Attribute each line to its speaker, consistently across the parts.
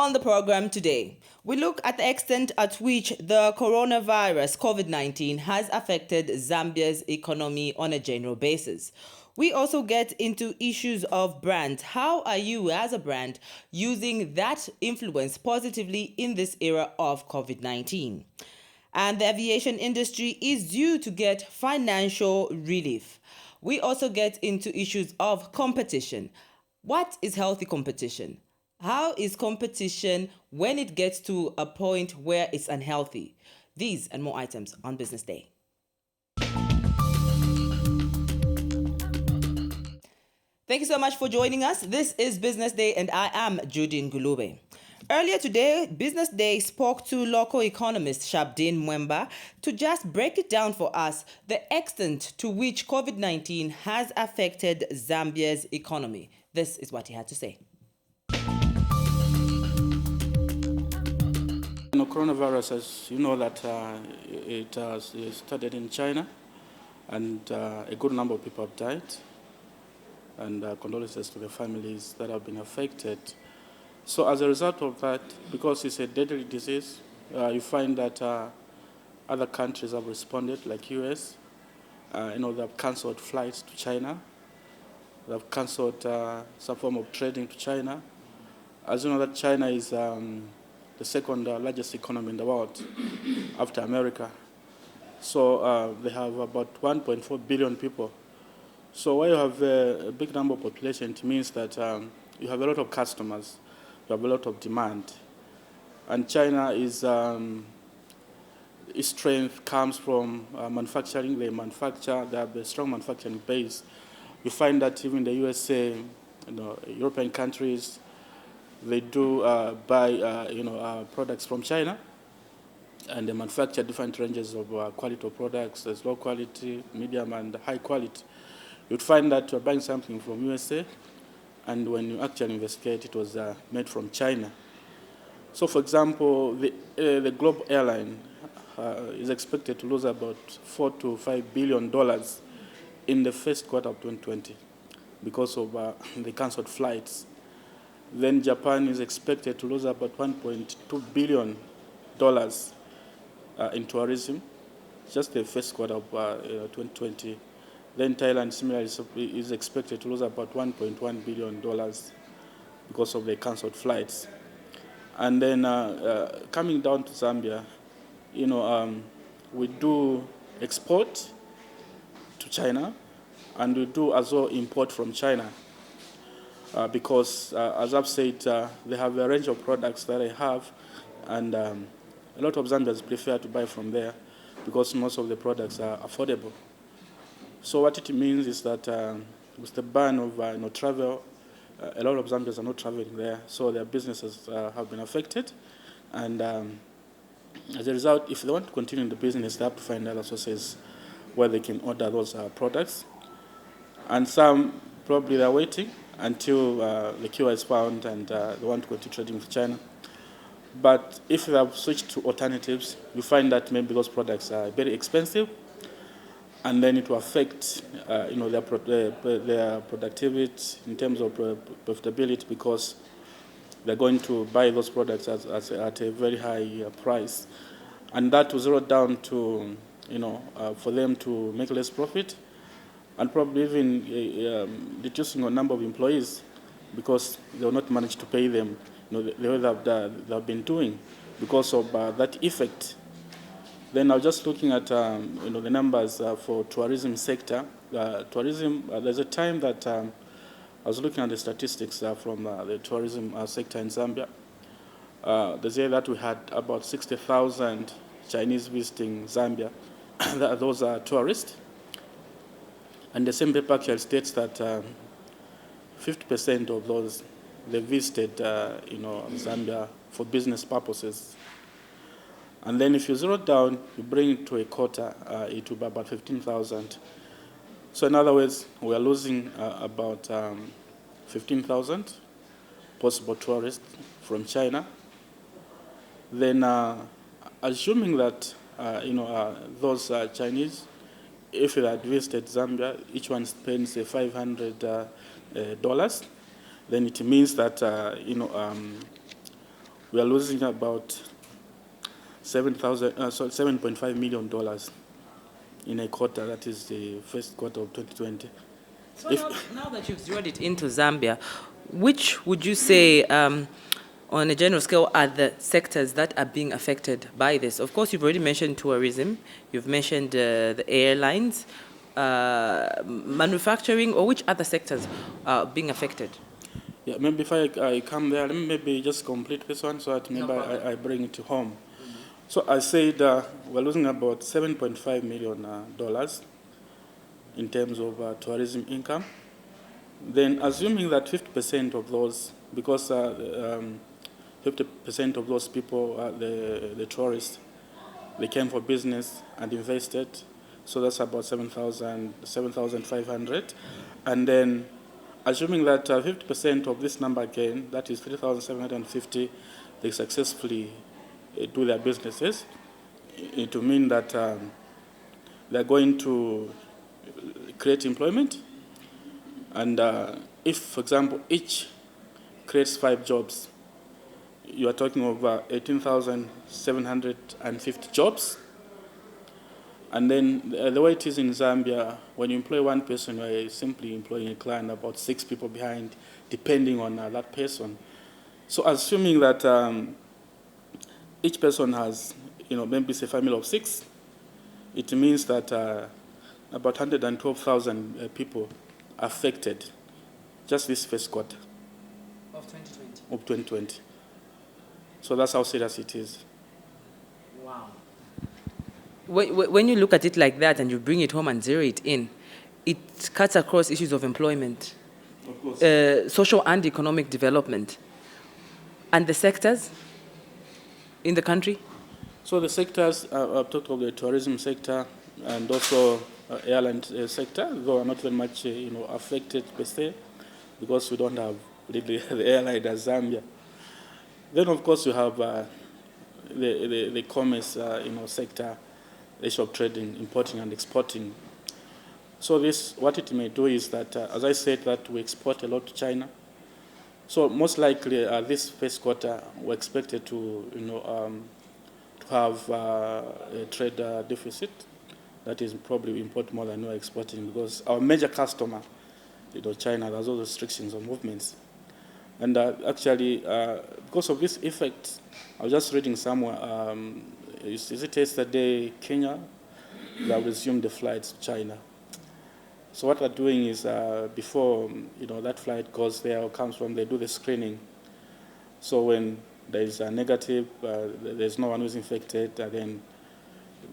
Speaker 1: On the program today, we look at the extent at which the coronavirus COVID-19 has affected Zambia's economy on a general basis. We also get into issues of brands. How are you as a brand using that influence positively in this era of COVID-19? And the aviation industry is due to get financial relief. We also get into issues of competition. What is healthy competition? How is competition when it gets to a point where it's unhealthy? These and more items on Business Day. Thank you so much for joining us. This is Business Day and I am judyngulube. Earlier today, Business Day spoke to local economist Shabdin Mweemba to just break it down for us the extent to which COVID-19 has affected Zambia's economy. This is what he had to say.
Speaker 2: Coronavirus, as you know, that it started in China, and a good number of people have died. And condolences to the families that have been affected. So as a result of that, because it's a deadly disease, you find that other countries have responded, like US. They have cancelled flights to China. They have cancelled some form of trading to China. As you know, that China is the second largest economy in the world after America. So they have about 1.4 billion people. So when you have a big number of population, it means that you have a lot of customers, you have a lot of demand. And China is, its strength comes from manufacturing. They manufacture, they have a strong manufacturing base. You find that even the USA, European countries, they do buy products from China, and they manufacture different ranges of quality of products. There's low quality, medium, and high quality. You'd find that you're buying something from USA, and when you actually investigate, it was made from China. So, for example, the Globe airline is expected to lose about $4 to $5 billion in the first quarter of 2020 because of the cancelled flights. Then Japan is expected to lose about $1.2 billion in tourism, just the first quarter of 2020. Then Thailand similarly is expected to lose about $1.1 billion because of the cancelled flights. And then coming down to Zambia, we do export to China, and we do as well import from China. Because, as I've said, they have a range of products that they have, and a lot of Zambians prefer to buy from there because most of the products are affordable. So what it means is that with the ban of travel, a lot of Zambians are not traveling there, so their businesses have been affected. And as a result, if they want to continue in the business, they have to find other sources where they can order those products. And some probably they're waiting until the cure is found and they want to continue trading with China. But if they have switched to alternatives, you find that maybe those products are very expensive, and then it will affect their productivity in terms of profitability, because they're going to buy those products at a very high price. And that will zero down to, for them to make less profit, and probably even reducing the number of employees, because they will not manage to pay them the way they've been doing because of that effect. Then I was just looking at the numbers for tourism sector. Tourism, there's a time that I was looking at the statistics from the tourism sector in Zambia. They say that we had about 60,000 Chinese visiting Zambia. Those are tourists. And the same paper actually states that 50% of those, they visited Zambia for business purposes. And then if you zero down, you bring it to a quarter, it will be about 15,000. So in other words, we are losing about 15,000 possible tourists from China. Then assuming that those Chinese, if they had visited Zambia, each one spends $500, then it means that we are losing about $7.5 million in a quarter. That is the first quarter of 2020.
Speaker 1: So now that you've zeroed it into Zambia, which would you say, on a general scale, are the sectors that are being affected by this? Of course, you've already mentioned tourism, you've mentioned the airlines, manufacturing, or which other sectors are being affected?
Speaker 2: Yeah, maybe if I come there, let me maybe just complete this one so that maybe I bring it to home. So I said we're losing about $7.5 million in terms of tourism income. Then assuming that 50% of those, because 50% of those people, the tourists, they came for business and invested, so that's about 7,500. And then assuming that 50% of this number again, that is 3,750, they successfully do their businesses, it will mean that they're going to create employment. And if, for example, each creates 5 jobs, you are talking over 18,750 jobs. And then the way it is in Zambia, when you employ one person, you are simply employing a client, about 6 people behind, depending on that person. So assuming that each person has, maybe it's a family of 6, it means that about 112,000 people affected just this first quarter of 2020. So that's how serious it is.
Speaker 1: Wow. When you look at it like that and you bring it home and zero it in, it cuts across issues of employment,
Speaker 2: Of course.
Speaker 1: social and economic development, and the sectors in the country.
Speaker 2: So the sectors, I've talked of the tourism sector and also airline sector, though are not very much affected per se, because we don't have really the airline as Zambia. Then of course you have the commerce sector, the shop trading, importing and exporting. So this, what it may do is that, as I said, that we export a lot to China. So most likely this first quarter we're expected to have a trade deficit. That is probably we import more than we're exporting, because our major customer, China, there's all restrictions on movements. And actually, because of this effect, I was just reading somewhere, is it yesterday, Kenya, they have resumed the flights to China. So what they're doing is, before that flight goes there or comes from, they do the screening. So when there is a negative, there's no one who's infected, and then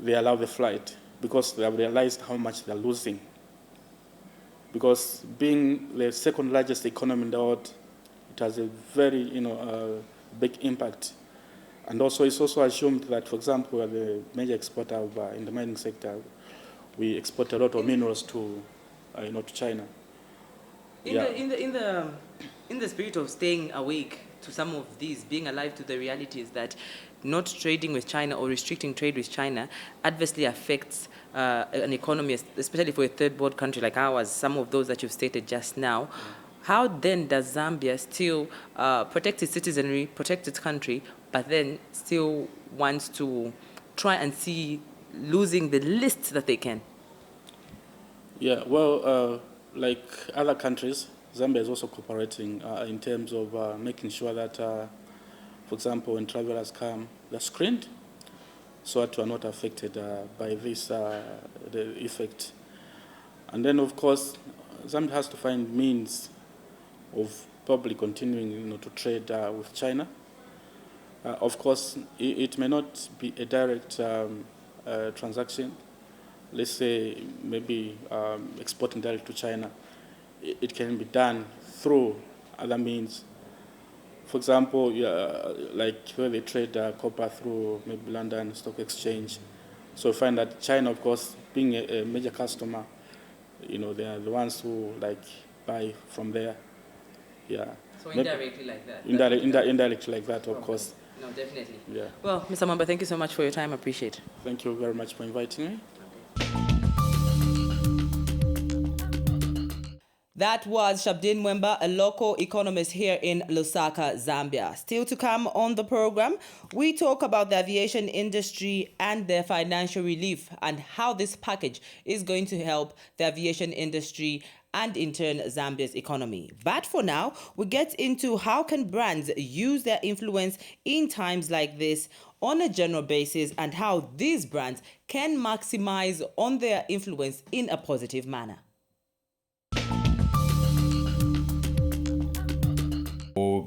Speaker 2: they allow the flight, because they have realized how much they're losing. Because being the second largest economy in the world, it has a very big impact. And also it's also assumed that, for example, we are the major exporter of, in the mining sector. We export a lot of minerals to China.
Speaker 1: In the spirit of staying awake to some of these, being alive to the realities that not trading with China or restricting trade with China adversely affects an economy, especially for a third world country like ours, some of those that you've stated just now. How then does Zambia still protect its citizenry, protect its country, but then still wants to try and see losing the least that they can?
Speaker 2: Yeah, well, like other countries, Zambia is also cooperating in terms of making sure that, for example, when travelers come, they're screened so that we are not affected by this the effect. And then, of course, Zambia has to find means of probably continuing to trade with China. Of course, it may not be a direct transaction. Let's say maybe exporting direct to China. It can be done through other means. For example, like where they trade copper through maybe London Stock Exchange. So we find that China, of course, being a major customer, they are the ones who buy from there. Yeah.
Speaker 1: So indirectly like that?
Speaker 2: Indirectly like that, of course.
Speaker 1: No, definitely.
Speaker 2: Yeah.
Speaker 1: Well, Mr. Mweemba, thank you so much for your time. I appreciate it.
Speaker 2: Thank you very much for inviting me.
Speaker 1: That was Shabdin Mweemba, a local economist here in Lusaka, Zambia. Still to come on the program, we talk about the aviation industry and their financial relief and how this package is going to help the aviation industry and in turn Zambia's economy. But for now, we get into how can brands use their influence in times like this on a general basis and how these brands can maximize on their influence in a positive manner.
Speaker 3: Or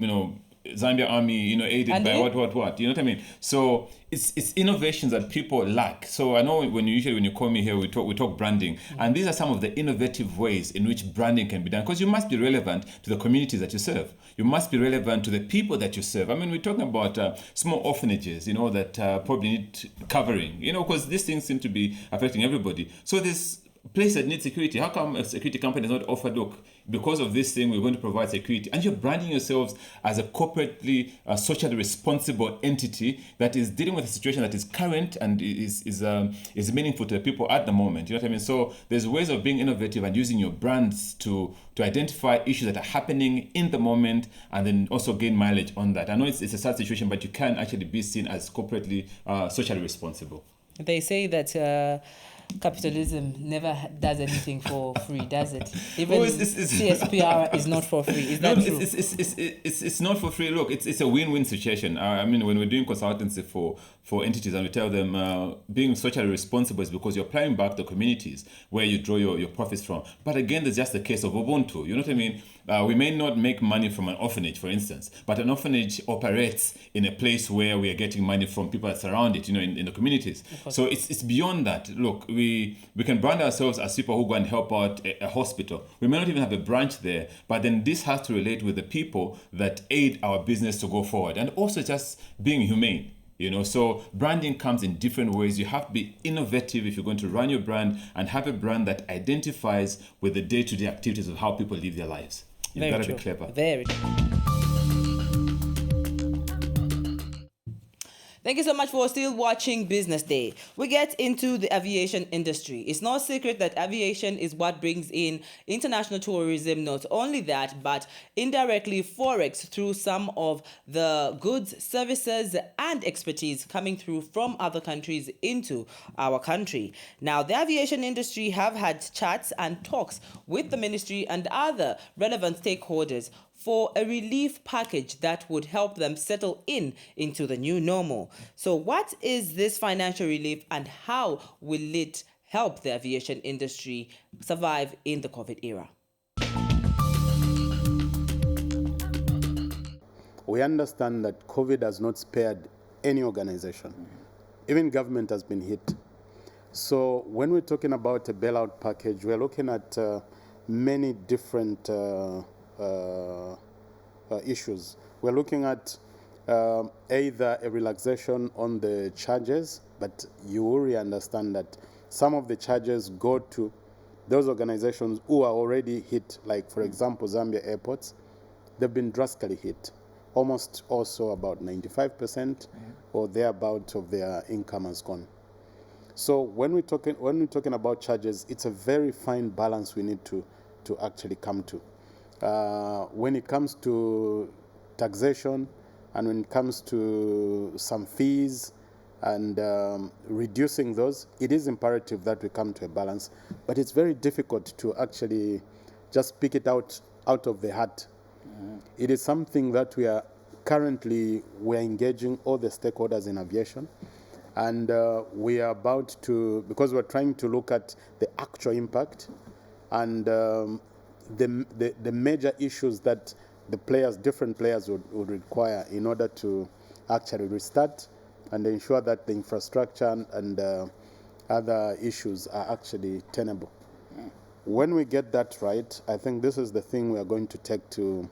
Speaker 3: Zambia Army, aided
Speaker 1: And
Speaker 3: by
Speaker 1: it-
Speaker 3: what, you know what I mean? So it's innovations that people lack. So I know when you call me here, we talk branding, and these are some of the innovative ways in which branding can be done. Because you must be relevant to the communities that you serve. You must be relevant to the people that you serve. I mean, we're talking about small orphanages, that probably need covering, because these things seem to be affecting everybody. So this place that needs security. How come a security company does not offer, look, because of this thing, we're going to provide security? And you're branding yourselves as a corporately, socially responsible entity that is dealing with a situation that is current and is meaningful to the people at the moment. You know what I mean? So there's ways of being innovative and using your brands to identify issues that are happening in the moment and then also gain mileage on that. I know it's a sad situation, but you can actually be seen as corporately, socially responsible.
Speaker 1: They say that capitalism never does anything for free, does it? Even CSPR is not for free. Is that true?
Speaker 3: It's not for free. Look, it's a win-win situation. I mean, when we're doing consultancy for entities and we tell them being socially responsible is because you're applying back the communities where you draw your profits from. But again, there's just the case of Ubuntu. You know what I mean? We may not make money from an orphanage, for instance, but an orphanage operates in a place where we are getting money from people that surround it, in the communities. So it's beyond that. Look, we can brand ourselves as people who go and help out a hospital. We may not even have a branch there, but then this has to relate with the people that aid our business to go forward. And also just being humane. So branding comes in different ways. You have to be innovative if you're going to run your brand and have a brand that identifies with the day-to-day activities of how people live their lives. You've got to be clever.
Speaker 1: Very true. Thank you so much for still watching Business Day. We get into the aviation industry. It's no secret that aviation is what brings in international tourism. Not only that, but indirectly Forex through some of the goods, services, and expertise coming through from other countries into our country. Now, the aviation industry have had chats and talks with the ministry and other relevant stakeholders for a relief package that would help them settle into the new normal. So what is this financial relief and how will it help the aviation industry survive in the COVID era?
Speaker 4: We understand that COVID has not spared any organization. Even government has been hit. So when we're talking about a bailout package, we're looking at many different issues. We're looking at either a relaxation on the charges, but you already understand that some of the charges go to those organizations who are already hit, like for example Zambia airports. They've been drastically hit. Almost also about 95% or thereabout of their income has gone. So when we're talking about charges, it's a very fine balance we need to actually come to. When it comes to taxation and when it comes to some fees and reducing those, it is imperative that we come to a balance. But it's very difficult to actually just pick it out of the hat. It is something that we're engaging all the stakeholders in aviation, and we are about to, because we're trying to look at the actual impact and the major issues that different players would require in order to actually restart and ensure that the infrastructure and other issues are actually tenable. When we get that right, I think this is the thing we are going to take to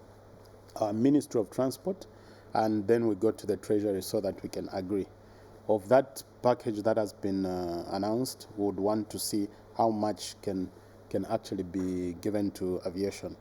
Speaker 4: our Ministry of Transport, and then we go to the Treasury so that we can agree. Of that package that has been announced, we would want to see how much can actually be given to aviation.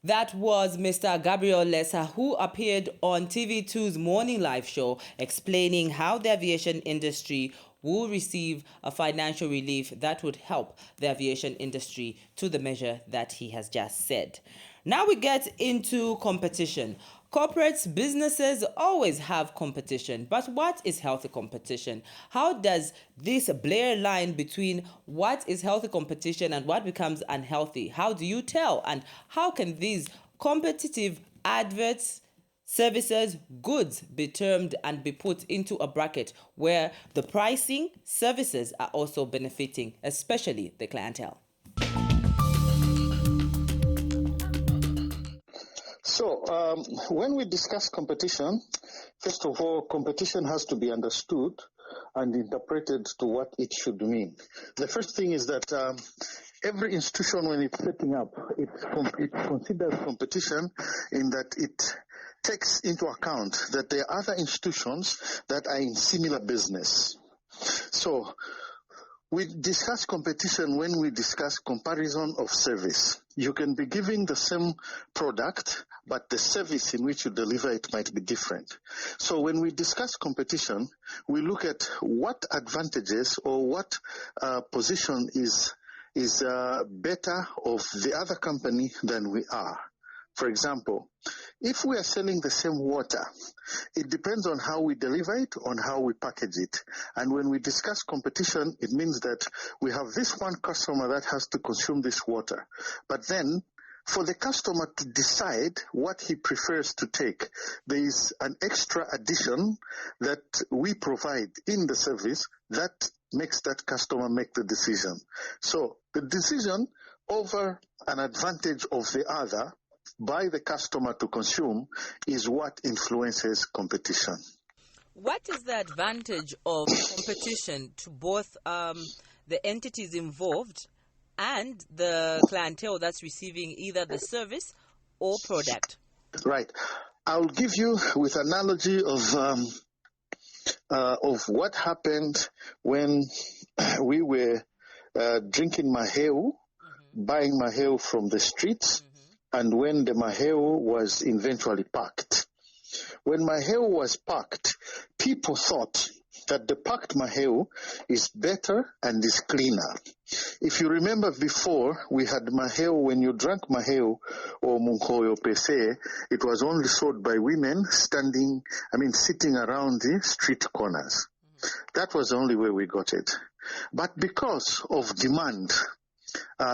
Speaker 1: That was Mr. Gabriel Lesa, who appeared on TV2's Morning Live show explaining how the aviation industry will receive a financial relief that would help the aviation industry to the measure that he has just said. Now we get into competition. Corporates, businesses always have competition, but what is healthy competition? How does this blur a line between what is healthy competition and what becomes unhealthy? How do you tell? And how can these competitive adverts, services, goods be termed and be put into a bracket where the pricing, services are also benefiting, especially the clientele?
Speaker 5: So, when we discuss competition, first of all, competition has to be understood and interpreted to what it should mean. The first thing is that every institution, when it's setting up, it considers competition in that it takes into account that there are other institutions that are in similar business. So, we discuss competition when we discuss comparison of service. You can be giving the same product, but the service in which you deliver it might be different. So when we discuss competition, we look at what advantages or what position is better of the other company than we are. For example, if we are selling the same water, it depends on how we deliver it, on how we package it. And when we discuss competition, it means that we have this one customer that has to consume this water. But then, for the customer to decide what he prefers to take, there is an extra addition that we provide in the service that makes that customer make the decision. So the decision over an advantage of the other by the customer to consume is what influences competition.
Speaker 1: What is the advantage of competition to both the entities involved and the clientele that's receiving either the service or product?
Speaker 5: Right. I'll give you with analogy of what happened when we were drinking maheu, buying maheu from the streets, and when the maheu was eventually packed. When maheu was packed, people thought that the packed maheu is better and is cleaner. If you remember before, we had maheu, when you drank maheu or munkoyo per se, it was only sold by women sitting around the street corners. That was the only way we got it. But because of demand,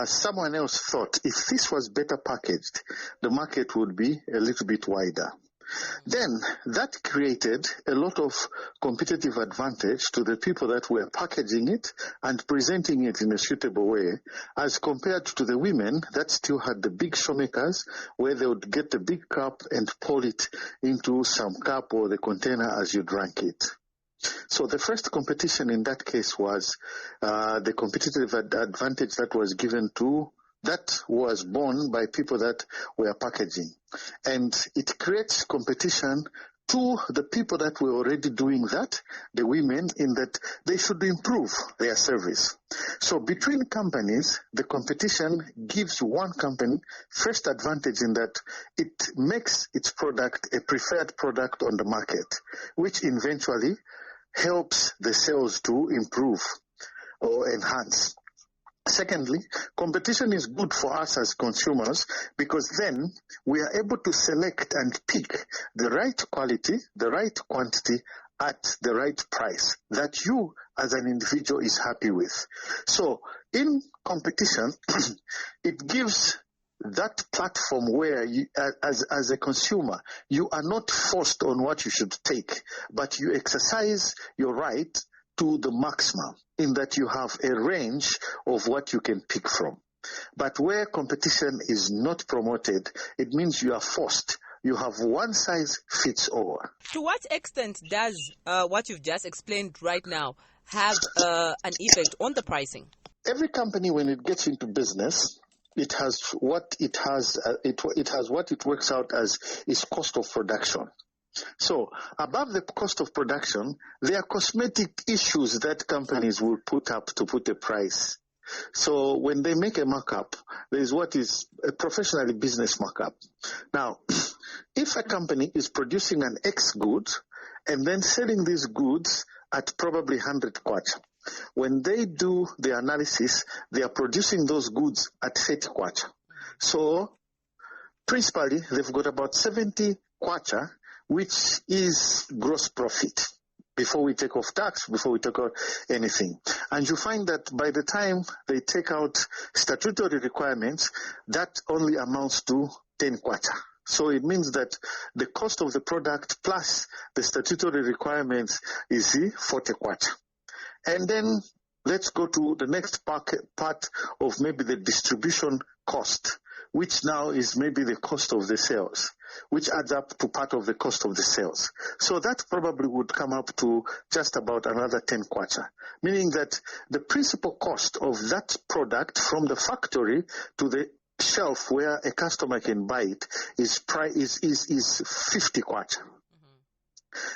Speaker 5: someone else thought if this was better packaged, the market would be a little bit wider. Then that created a lot of competitive advantage to the people that were packaging it and presenting it in a suitable way, as compared to the women that still had the big showmakers where they would get the big cup and pour it into some cup or the container as you drank it. So the first competition in that case was the competitive advantage that was given to, that was borne by people that were packaging. And it creates competition to the people that were already doing that, the women, in that they should improve their service. So between companies, the competition gives one company first advantage in that it makes its product a preferred product on the market, which eventually helps the sales to improve or enhance. Secondly, competition is good for us as consumers because then we are able to select and pick the right quality, the right quantity at the right price that you as an individual is happy with. So in competition, it gives that platform where you, as a consumer, you are not forced on what you should take, but you exercise your right to the maximum in that you have a range of what you can pick from. But where competition is not promoted, it means you are forced. You have one size fits all.
Speaker 1: To what extent does what you've just explained right now have an effect on the pricing?
Speaker 5: Every company, when it gets into business, it has what it has. It has what it works out as its cost of production. So above the cost of production, there are cosmetic issues that companies will put up to put a price. So when they make a markup, there is what is a professionally business markup. Now, if a company is producing an X good and then selling these goods at probably 100 kwacha. When they do the analysis, they are producing those goods at 30 kwacha. So principally, they've got about 70 kwacha, which is gross profit before we take off tax, before we take out anything. And you find that by the time they take out statutory requirements, that only amounts to 10 kwacha. So it means that the cost of the product plus the statutory requirements is 40 kwacha. And then let's go to the next part of maybe the distribution cost, which now is maybe the cost of the sales, which adds up to part of the cost of the sales. So that probably would come up to just about another 10 kwacha, meaning that the principal cost of that product from the factory to the shelf where a customer can buy it is 50 kwacha.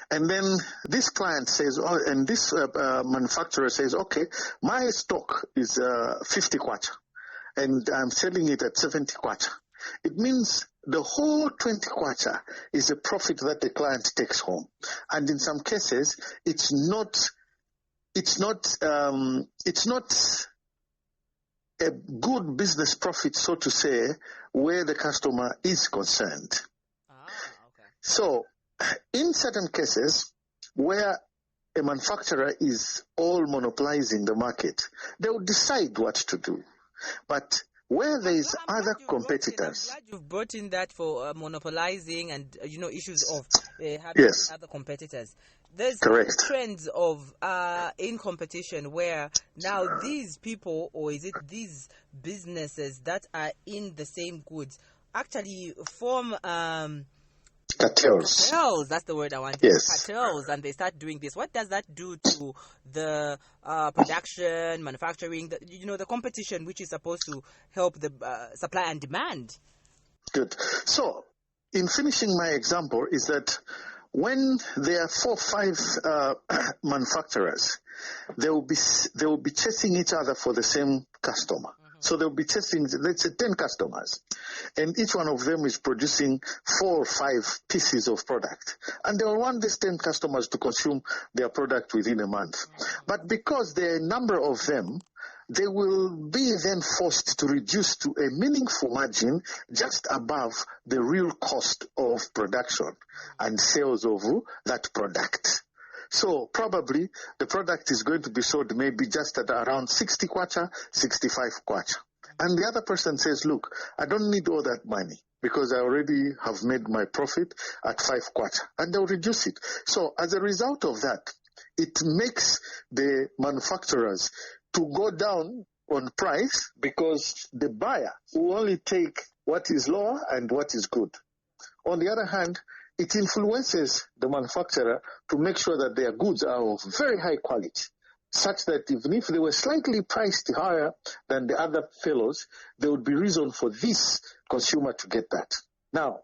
Speaker 5: And then this client says, and this manufacturer says, okay, my stock is 50 kwacha, and I'm selling it at 70 kwacha. It means the whole 20 kwacha is a profit that the client takes home. And in some cases, it's not a good business profit, so to say, where the customer is concerned.
Speaker 1: Okay.
Speaker 5: So, in certain cases where a manufacturer is all monopolizing the market, they will decide what to do. But where there is other competitors,
Speaker 1: I'm glad you've brought in that for monopolizing and issues of having
Speaker 5: yes,
Speaker 1: other competitors. There's
Speaker 5: correct
Speaker 1: trends of in competition where now these people, or is it these businesses that are in the same goods, actually form
Speaker 5: cartels.
Speaker 1: Cartels, that's the word I wanted.
Speaker 5: Yes.
Speaker 1: Cartels, and they start doing this. What does that do to the production, manufacturing, the competition, which is supposed to help the supply and demand?
Speaker 5: Good. So, in finishing my example, is that when there are 4 or 5 manufacturers, they will be chasing each other for the same customer. So they'll be testing, let's say, 10 customers, and each one of them is producing 4 or 5 pieces of product. And they'll want these 10 customers to consume their product within a month. But because there are a number of them, they will be then forced to reduce to a meaningful margin just above the real cost of production and sales of that product. So probably the product is going to be sold maybe just at around 60 kwacha, 65 kwacha. And the other person says, look, I don't need all that money because I already have made my profit at 5 kwacha. And they'll reduce it. So as a result of that, it makes the manufacturers to go down on price because the buyer will only take what is lower and what is good. On the other hand, it influences the manufacturer to make sure that their goods are of very high quality, such that even if they were slightly priced higher than the other fellows, there would be reason for this consumer to get that. Now,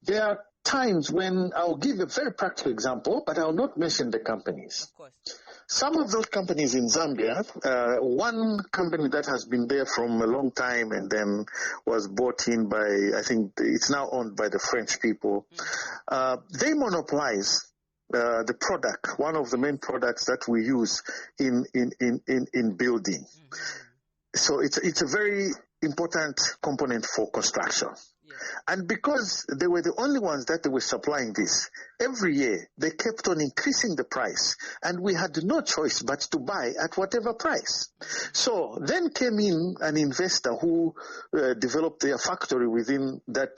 Speaker 5: there are times when I'll give a very practical example, but I'll not mention the companies.
Speaker 1: Of course.
Speaker 5: Some of those companies in Zambia, one company that has been there from a long time and then was bought in by, I think it's now owned by the French people, they monopolize the product, one of the main products that we use in building. So it's a very important component for construction. And because they were the only ones that they were supplying this, every year they kept on increasing the price, and we had no choice but to buy at whatever price. So then came in an investor who developed their factory within that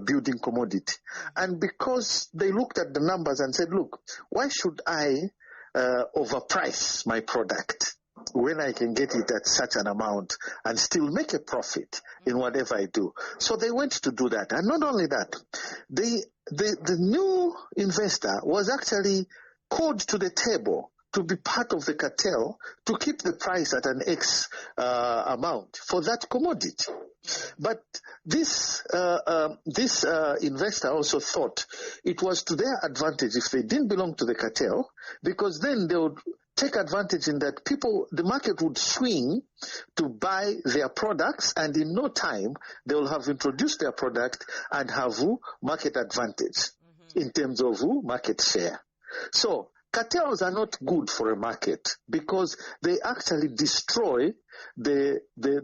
Speaker 5: building commodity. And because they looked at the numbers and said, look, why should I overprice my product when I can get it at such an amount and still make a profit in whatever I do? So they went to do that. And not only that, the new investor was actually called to the table to be part of the cartel to keep the price at an X amount for that commodity. But this investor also thought it was to their advantage if they didn't belong to the cartel, because then they would take advantage in that the market would swing to buy their products, and in no time they will have introduced their product and have market advantage. in terms of market share. So cartels are not good for a market because they actually destroy the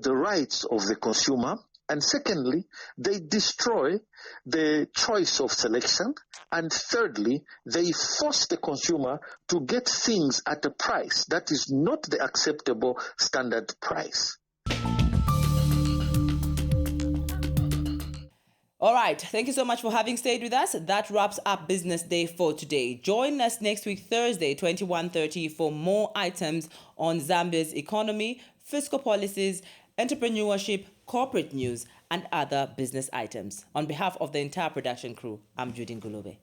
Speaker 5: rights of the consumer. And secondly, they destroy the choice of selection. And thirdly, they force the consumer to get things at a price that is not the acceptable standard price.
Speaker 1: All right. Thank you so much for having stayed with us. That wraps up Business Day for today. Join us next week, Thursday, 21:30, for more items on Zambia's economy, fiscal policies, entrepreneurship, corporate news, and other business items. On behalf of the entire production crew, I'm Judyngulube.